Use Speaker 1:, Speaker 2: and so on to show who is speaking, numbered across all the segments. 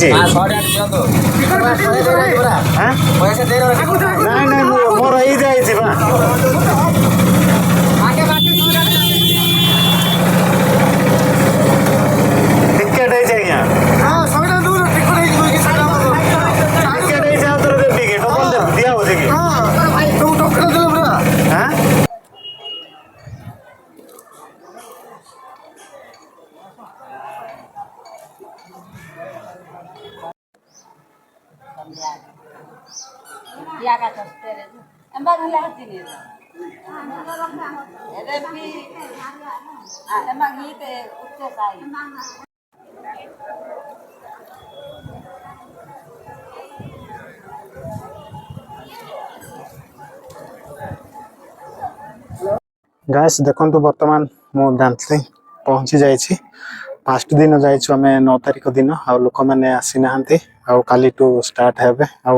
Speaker 1: ହେଇଯାଇଛି ନାଇଁ ନାଇଁ ମୋର ହେଇଯାଇଛି ବା ଟିକେଟ୍ ହେଇଛି ଆଜ୍ଞା ଟିକେଟ୍ ହେଇଛି ଆଉ ଥରେ ଦେବି କି ଡବଲ ଦିଆ ହଉଛି କି गाइस देखंतु वर्तमान मो दांतली पहुंची जाइछि फास्ट दिन जाइछु आमे 9 तारिख दिन आ लोक माने आसी नाहंती आ काली टू स्टार्ट हेबे आ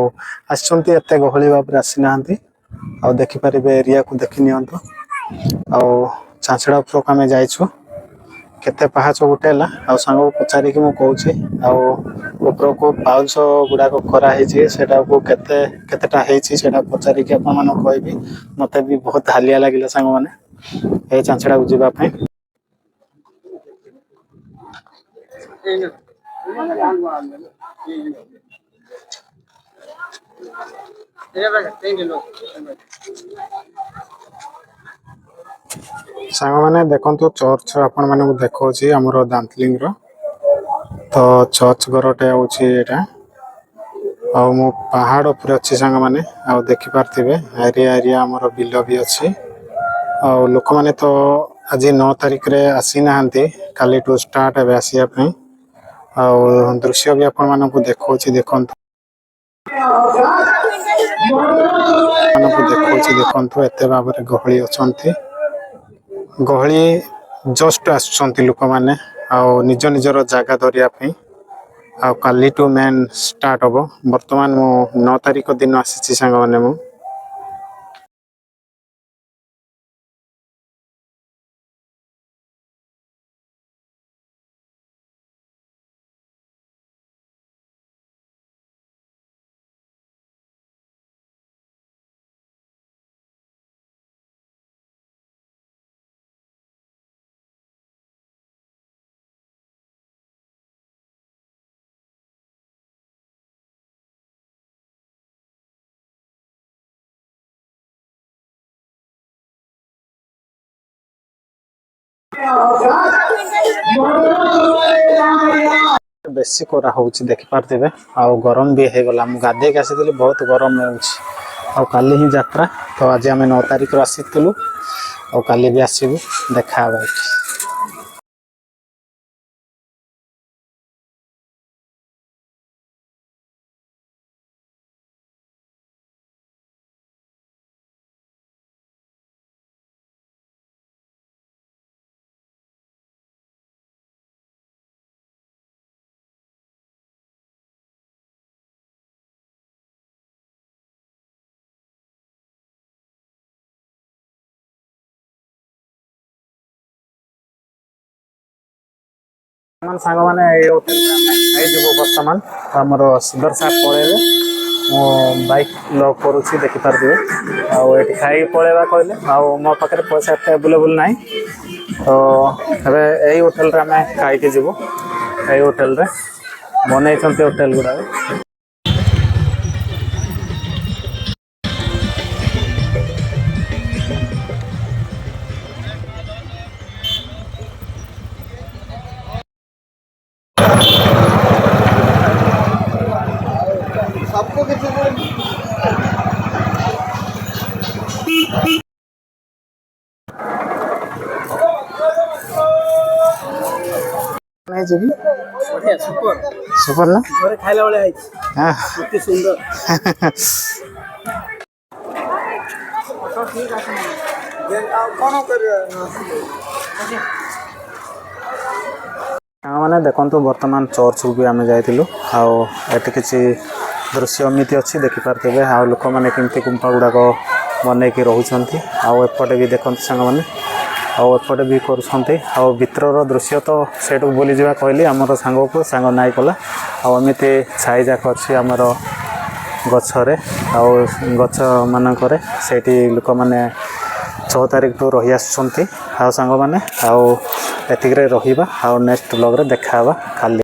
Speaker 1: आछंती एते गहली बाबरे आसी नाहंती आ देखि परिबे एरिया को देखि नियंतो आ चांचड़ा उपरो कामे जाइछु केते पहाच उठेला आ संग पचारी कि मु कहूछि आ उपरो को पाउच गुडा को करा हेछि सेटा को केते केतेटा हेछि सेटा पचारी कि आपन माने कहबी मते भी बहुत हालिया लागिला संग माने ए चांचड़ा को जीवा पे सांग माने देखंतु चर्च आपन माने को देखौछि हमर दांतलिंग रो तो चर्च गरटे होछि एटा आ मो पहाड़ ऊपर अछि सांग माने आ देखि पारथिबे एरिया एरिया हमर बिलो भी अछि आ लोक माने तो आज 9 तारिख रे आसी नाहंती काली टू स्टार्ट हेबे आसिया पे आ दृश्य भी आपन माने को देखौछि देखंतु माने को देखौछि देखंतु एते बाबरे गहली अछंती गहली जस्ट आछंती लोक माने आ निज निजर जागा दरिया पे आ काली टू मेन स्टार्ट होबो वर्तमान मो 9 तारिख दिन आसी संग माने मु बेसी कोरा होउछि देखि पारथिबे आ गरम भी हे गला मु गाधे के आसीथिले बहुत गरम होउछि आ काली ही यात्रा तो आज हमें 9 तारिख रो आसीथिलु आ काली भी आसीबु देखा बा मन सांग माने ए होटल ए जीवो वर्तमान हमर सुंदर सा पळेले मो बाइक लॉक करूछि देखि पारदिबे आ एठी खाई पळेबा कहले आ मो पाखरे पैसा अवेलेबल नाही तो हबे एई होटल रे हमें खाई के जीवो एई होटल रे बनै छन्ते होटल गुडा सबको किसी नहीं जी बढ़िया सुपर सुपर ना घरे खाइला वाले आई हां कितनी सुंदर तो ठीक है ये कोन कर माने देखंतु वर्तमान चर्च भी आमे जाइतिलु आ एटे किछि दृश्य एमिति अछि देखि पारतेबे आ लोक माने किमति गुंपा गुडा को बनै के रहउछंती आ एपटे भी देखंतु संग माने ଆଉ ଏପଟେ ବି କରୁଛନ୍ତି। ଆଉ ଭିତରର ଦୃଶ୍ୟ ତ ସେଇଠୁ ବୁଲିଯିବା କହିଲି ଆମର ସାଙ୍ଗ ନାଇଁ କଲା। ଆଉ ଏମିତି ଛାଇ ଯାକ ଅଛି ଆମର ଗଛରେ ଆଉ ଗଛ ମାନଙ୍କରେ ସେଇଠି ଲୋକମାନେ 6 ତାରିଖଠୁ ରହି ଆସୁଛନ୍ତି। ଆଉ ସାଙ୍ଗମାନେ ଆଉ ଏତିକିରେ ରହିବା ଆଉ ନେକ୍ସଟ ବ୍ଲଗ୍ରେ ଦେଖା ହେବା କାଲି।